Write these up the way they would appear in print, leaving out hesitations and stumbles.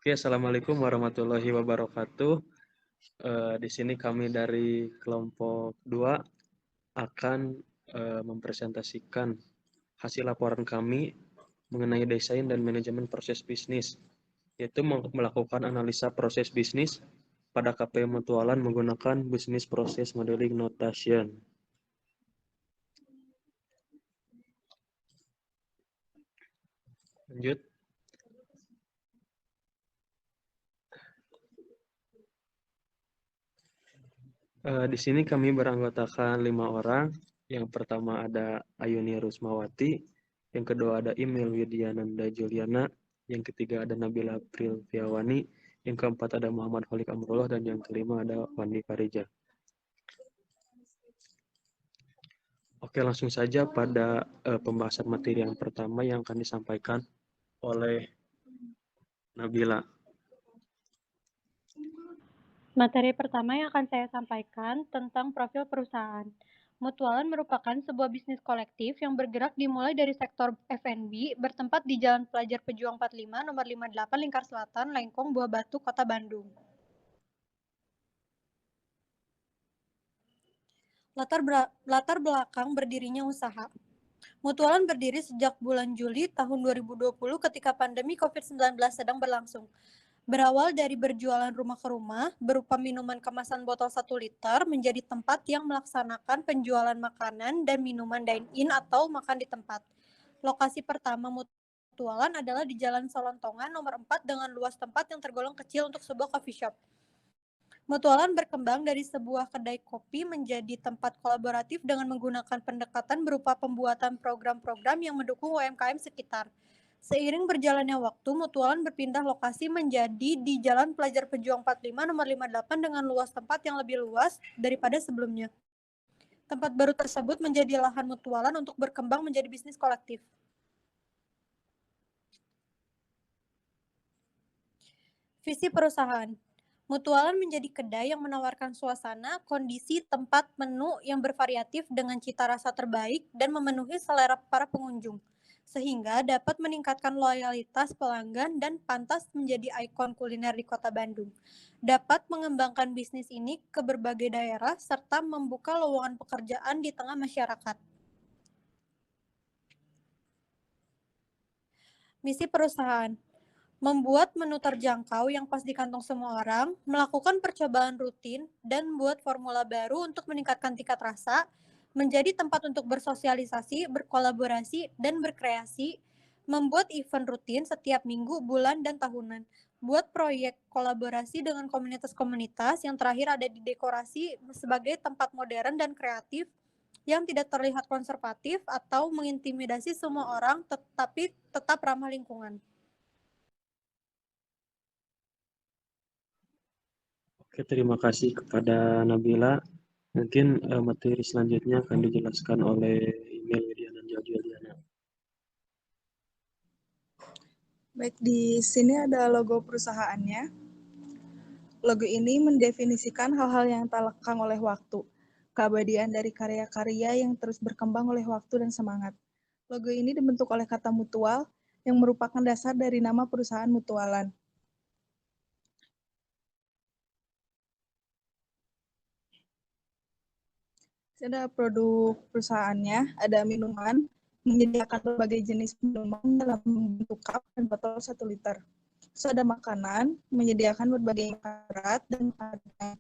Oke, Assalamualaikum warahmatullahi wabarakatuh. Di sini kami dari kelompok 2 akan mempresentasikan hasil laporan kami mengenai desain dan manajemen proses bisnis, yaitu melakukan analisa proses bisnis pada KPM Mutualan menggunakan Business Process Modeling Notation. Lanjut. Di sini kami beranggotakan 5 orang. Yang pertama ada Ayuni Rusmawati, yang kedua ada Imil Widyananda Juliana, yang ketiga ada Nabila Prilviawani, yang keempat ada Muhammad Holik Amrullah, dan yang kelima ada Wandi Farija. Oke, langsung saja pada pembahasan materi yang pertama yang akan disampaikan oleh Nabila. Materi pertama yang akan saya sampaikan tentang profil perusahaan. Mutualan merupakan sebuah bisnis kolektif yang bergerak dimulai dari sektor F&B, bertempat di Jalan Pelajar Pejuang 45, nomor 58, Lingkar Selatan, Lengkong, Buah Batu, Kota Bandung. Latar belakang berdirinya usaha. Mutualan berdiri sejak bulan Juli tahun 2020 ketika pandemi COVID-19 sedang berlangsung. Berawal dari berjualan rumah ke rumah, berupa minuman kemasan botol 1 liter, menjadi tempat yang melaksanakan penjualan makanan dan minuman dine-in atau makan di tempat. Lokasi pertama Mutualan adalah di Jalan Solontongan nomor 4 dengan luas tempat yang tergolong kecil untuk sebuah coffee shop. Mutualan berkembang dari sebuah kedai kopi menjadi tempat kolaboratif dengan menggunakan pendekatan berupa pembuatan program-program yang mendukung UMKM sekitar. Seiring berjalannya waktu, Mutualan berpindah lokasi menjadi di Jalan Pelajar Pejuang 45 nomor 58 dengan luas tempat yang lebih luas daripada sebelumnya. Tempat baru tersebut menjadi lahan Mutualan untuk berkembang menjadi bisnis kolektif. Visi perusahaan. Mutualan menjadi kedai yang menawarkan suasana, kondisi, tempat, menu yang bervariatif dengan cita rasa terbaik dan memenuhi selera para pengunjung, sehingga dapat meningkatkan loyalitas pelanggan dan pantas menjadi ikon kuliner di Kota Bandung. Dapat mengembangkan bisnis ini ke berbagai daerah serta membuka lowongan pekerjaan di tengah masyarakat. Misi perusahaan. Membuat menu terjangkau yang pas di kantong semua orang, melakukan percobaan rutin, dan membuat formula baru untuk meningkatkan tingkat rasa, menjadi tempat untuk bersosialisasi, berkolaborasi, dan berkreasi, membuat event rutin setiap minggu, bulan, dan tahunan, buat proyek kolaborasi dengan komunitas-komunitas, yang terakhir ada di dekorasi sebagai tempat modern dan kreatif, yang tidak terlihat konservatif atau mengintimidasi semua orang, tetapi tetap ramah lingkungan. Oke, terima kasih kepada Nabila. Mungkin materi selanjutnya akan dijelaskan oleh Imil Widyananda Juliana. Baik, di sini ada logo perusahaannya. Logo ini mendefinisikan hal-hal yang tak lekang oleh waktu, keabadian dari karya-karya yang terus berkembang oleh waktu dan semangat. Logo ini dibentuk oleh kata mutual yang merupakan dasar dari nama perusahaan Mutualan. Ada produk perusahaannya, ada minuman, menyediakan berbagai jenis minuman dalam bentuk cup dan botol 1 liter. Terus ada makanan, menyediakan berbagai makanan berat dan makanan.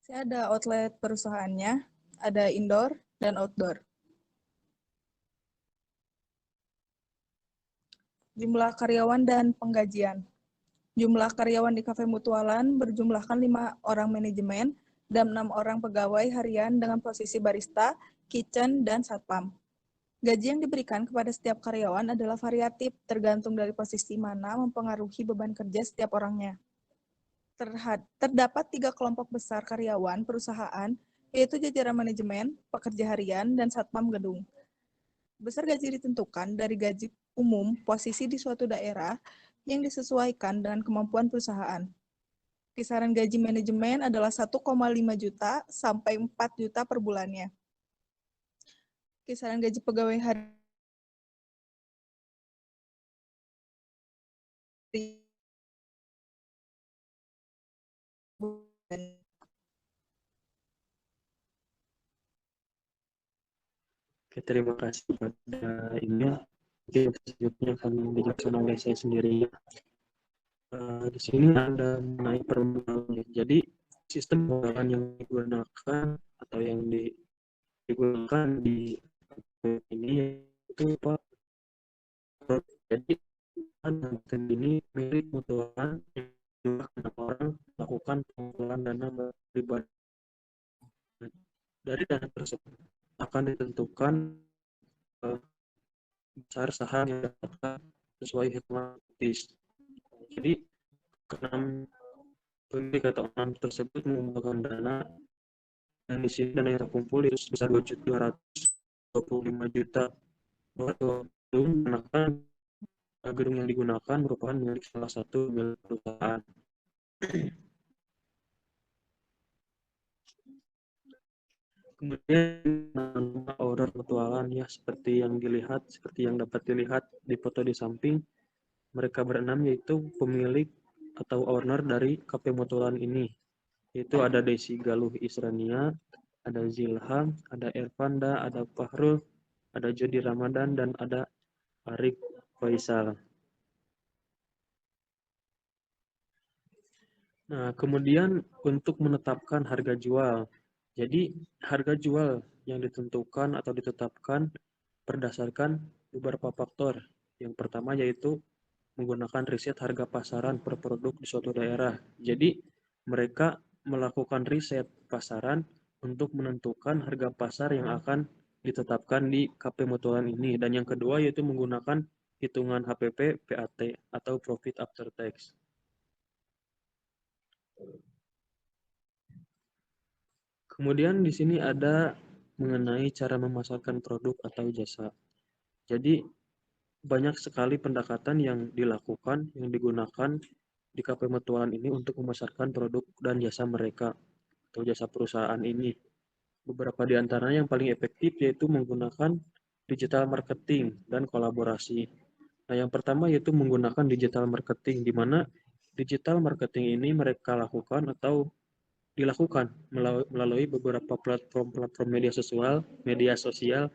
Ada outlet perusahaannya, ada indoor dan outdoor. Jumlah karyawan dan penggajian. Jumlah karyawan di Cafe Mutualan berjumlahkan 5 orang manajemen dan 6 orang pegawai harian dengan posisi barista, kitchen, dan satpam. Gaji yang diberikan kepada setiap karyawan adalah variatif, tergantung dari posisi mana mempengaruhi beban kerja setiap orangnya. Terdapat 3 kelompok besar karyawan perusahaan, yaitu jajaran manajemen, pekerja harian, dan satpam gedung. Besar gaji ditentukan dari gaji umum posisi di suatu daerah yang disesuaikan dengan kemampuan perusahaan. Kisaran gaji manajemen adalah 1,5 juta sampai 4 juta per bulannya. Kisaran gaji pegawai harian Oke, terima kasih kepada Imel. Mungkin selanjutnya akan dijelaskan oleh saya sendiri. Di sini ada mengenai permodalannya. Jadi sistem permodalan yang digunakan atau yang digunakan di ini itu apa? Jadi ini milik mutualan yang jumlah orang melakukan pengumpulan dana pribadi. Dari dana tersebut akan ditentukan besar saham yang didapatkan sesuai hitungan etis. Jadi keenam pemilik atau enam tersebut mengumpulkan dana, dan di sini dana yang terkumpul itu sebesar 2.225 juta dolar, menggunakan gedung yang digunakan merupakan milik salah satu milik perusahaan. Kemudian nama owner mutualan ya seperti yang dapat dilihat di foto di samping. Mereka berenam yaitu pemilik atau owner dari KP Mutualan ini. Yaitu ada Desi Galuh Isrania, ada Zilham, ada Ervanda, ada Fahrul, ada Jody Ramadan, dan ada Arik Faisal. Nah, kemudian untuk menetapkan harga jual. Jadi, harga jual yang ditentukan atau ditetapkan berdasarkan beberapa faktor. Yang pertama yaitu menggunakan riset harga pasaran per produk di suatu daerah. Jadi, mereka melakukan riset pasaran untuk menentukan harga pasar yang akan ditetapkan di KP Mutualan ini. Dan yang kedua yaitu menggunakan hitungan HPP PAT atau Profit After Tax. Kemudian di sini ada mengenai cara memasarkan produk atau jasa. Jadi banyak sekali pendekatan yang dilakukan, yang digunakan di KP Mutualan ini untuk memasarkan produk dan jasa mereka atau jasa perusahaan ini. Beberapa di antaranya yang paling efektif yaitu menggunakan digital marketing dan kolaborasi. Nah, yang pertama yaitu menggunakan digital marketing, di mana digital marketing ini mereka lakukan atau dilakukan melalui beberapa platform media sosial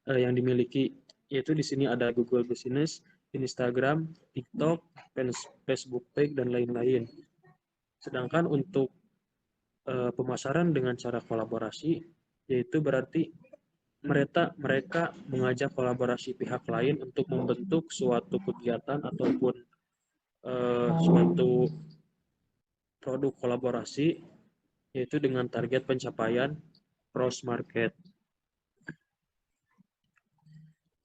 yang dimiliki, yaitu di sini ada Google Business, Instagram, TikTok, Facebook Page, dan lain-lain. Sedangkan untuk pemasaran dengan cara kolaborasi, yaitu berarti mereka mengajak kolaborasi pihak lain untuk membentuk suatu kegiatan ataupun suatu produk kolaborasi, yaitu dengan target pencapaian cross market.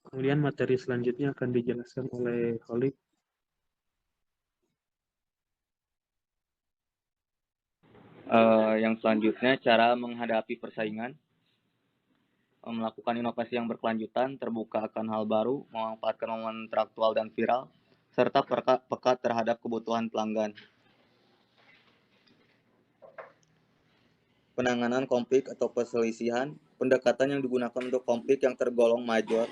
Kemudian materi selanjutnya akan dijelaskan oleh Khalid. Yang selanjutnya, cara menghadapi persaingan, melakukan inovasi yang berkelanjutan, terbuka akan hal baru, memanfaatkan momen interaktual dan viral, serta peka terhadap kebutuhan pelanggan. Penanganan konflik atau perselisihan, pendekatan yang digunakan untuk konflik yang tergolong major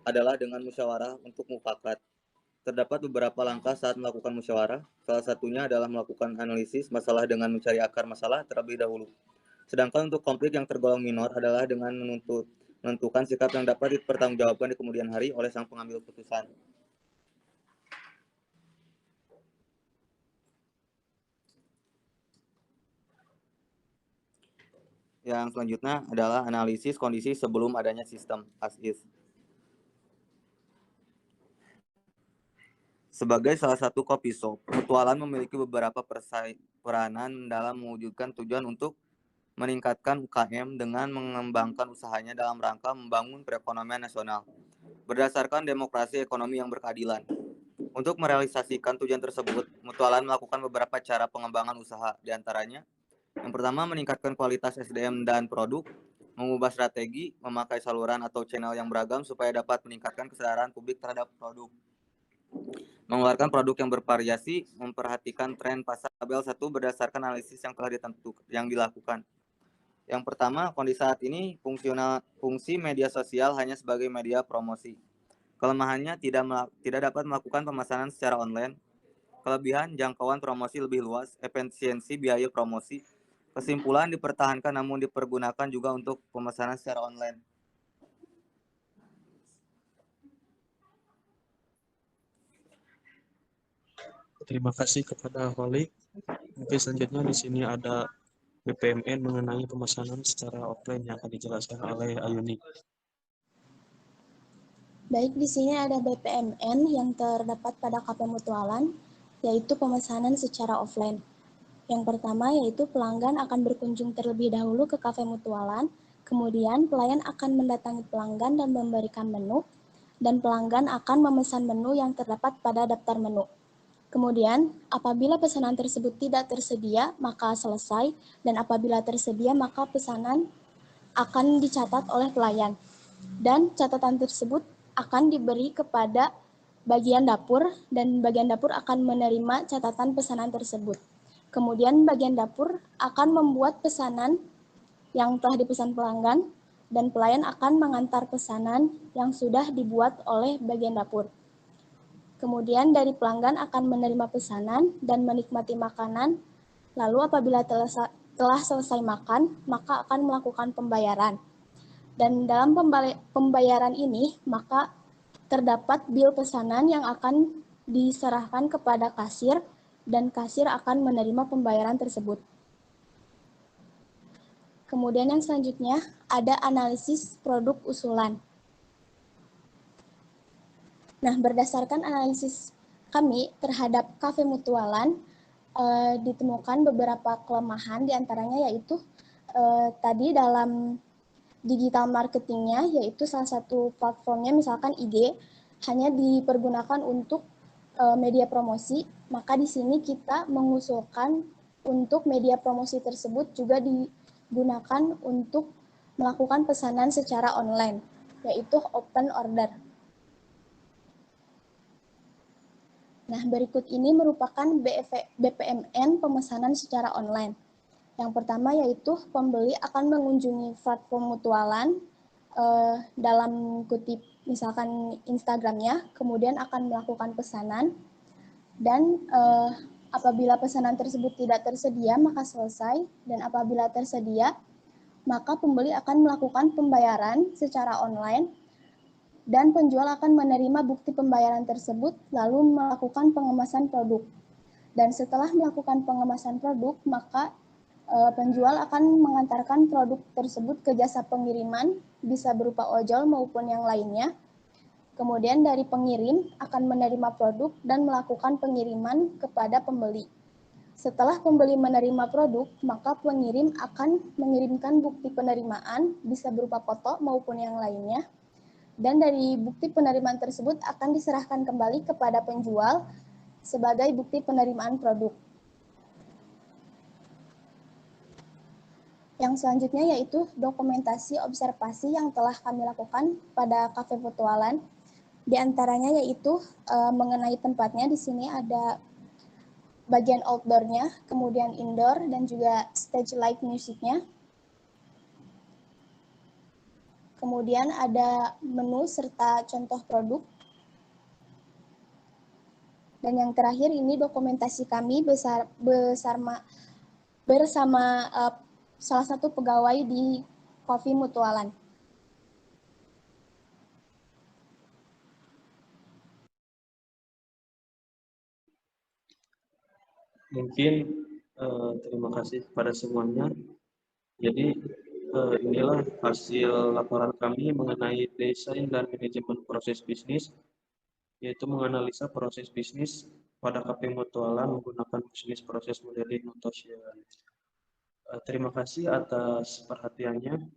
adalah dengan musyawarah untuk mufakat. Terdapat beberapa langkah saat melakukan musyawarah, salah satunya adalah melakukan analisis masalah dengan mencari akar masalah terlebih dahulu. Sedangkan untuk konflik yang tergolong minor adalah dengan menentukan sikap yang dapat dipertanggungjawabkan di kemudian hari oleh sang pengambil putusan. Yang selanjutnya adalah analisis kondisi sebelum adanya sistem as is. Sebagai salah satu coffee shop, Mutualan memiliki beberapa peranan dalam mewujudkan tujuan untuk meningkatkan UKM dengan mengembangkan usahanya dalam rangka membangun perekonomian nasional berdasarkan demokrasi ekonomi yang berkeadilan. Untuk merealisasikan tujuan tersebut, Mutualan melakukan beberapa cara pengembangan usaha, diantaranya yang pertama, meningkatkan kualitas SDM dan produk, mengubah strategi, memakai saluran atau channel yang beragam supaya dapat meningkatkan kesadaran publik terhadap produk. Mengeluarkan produk yang bervariasi, memperhatikan tren pasar. Tabel 1 berdasarkan analisis yang telah dilakukan. Yang pertama, kondisi saat ini fungsi media sosial hanya sebagai media promosi. Kelemahannya tidak dapat melakukan pemasaran secara online. Kelebihan, jangkauan promosi lebih luas, efisiensi biaya promosi, Kesimpulan, dipertahankan namun dipergunakan juga untuk pemesanan secara online. Terima kasih kepada Holik. Mungkin selanjutnya di sini ada BPMN mengenai pemesanan secara offline yang akan dijelaskan oleh Ayuni. Baik, di sini ada BPMN yang terdapat pada KP Mutualan, yaitu pemesanan secara offline. Yang pertama yaitu pelanggan akan berkunjung terlebih dahulu ke kafe Mutualan, kemudian pelayan akan mendatangi pelanggan dan memberikan menu, dan pelanggan akan memesan menu yang terdapat pada daftar menu. Kemudian, apabila pesanan tersebut tidak tersedia, maka selesai, dan apabila tersedia, maka pesanan akan dicatat oleh pelayan. Dan catatan tersebut akan diberi kepada bagian dapur, dan bagian dapur akan menerima catatan pesanan tersebut. Kemudian bagian dapur akan membuat pesanan yang telah dipesan pelanggan, dan pelayan akan mengantar pesanan yang sudah dibuat oleh bagian dapur. Kemudian dari pelanggan akan menerima pesanan dan menikmati makanan, lalu apabila telah selesai makan, maka akan melakukan pembayaran. Dan dalam pembayaran ini, maka terdapat bil pesanan yang akan diserahkan kepada kasir, dan kasir akan menerima pembayaran tersebut. Kemudian yang selanjutnya ada analisis produk usulan. Nah, berdasarkan analisis kami terhadap kafe Mutualan, ditemukan beberapa kelemahan, diantaranya yaitu tadi dalam digital marketingnya, yaitu salah satu platformnya misalkan IG hanya dipergunakan untuk media promosi, maka di sini kita mengusulkan untuk media promosi tersebut juga digunakan untuk melakukan pesanan secara online, yaitu open order. Nah, berikut ini merupakan BPMN pemesanan secara online. Yang pertama yaitu pembeli akan mengunjungi platform Mutualan dalam kutip misalkan Instagramnya, kemudian akan melakukan pesanan, dan apabila pesanan tersebut tidak tersedia maka selesai, dan apabila tersedia maka pembeli akan melakukan pembayaran secara online, dan penjual akan menerima bukti pembayaran tersebut lalu melakukan pengemasan produk. Dan setelah melakukan pengemasan produk, maka penjual akan mengantarkan produk tersebut ke jasa pengiriman, bisa berupa ojol maupun yang lainnya. Kemudian dari pengirim akan menerima produk dan melakukan pengiriman kepada pembeli. Setelah pembeli menerima produk, maka pengirim akan mengirimkan bukti penerimaan, bisa berupa foto maupun yang lainnya. Dan dari bukti penerimaan tersebut akan diserahkan kembali kepada penjual sebagai bukti penerimaan produk. Yang selanjutnya yaitu dokumentasi observasi yang telah kami lakukan pada kafe Mutualan. Di antaranya yaitu mengenai tempatnya, di sini ada bagian outdoor-nya, kemudian indoor, dan juga stage light musiknya. Kemudian ada menu serta contoh produk. Dan yang terakhir ini dokumentasi kami bersama salah satu pegawai di Coffee Mutualan. Mungkin terima kasih kepada semuanya. Jadi inilah hasil laporan kami mengenai desain dan manajemen proses bisnis, yaitu menganalisa proses bisnis pada KP Mutualan menggunakan bisnis proses modeling Nototion. Terima kasih atas perhatiannya.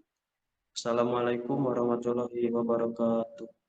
Assalamualaikum warahmatullahi wabarakatuh.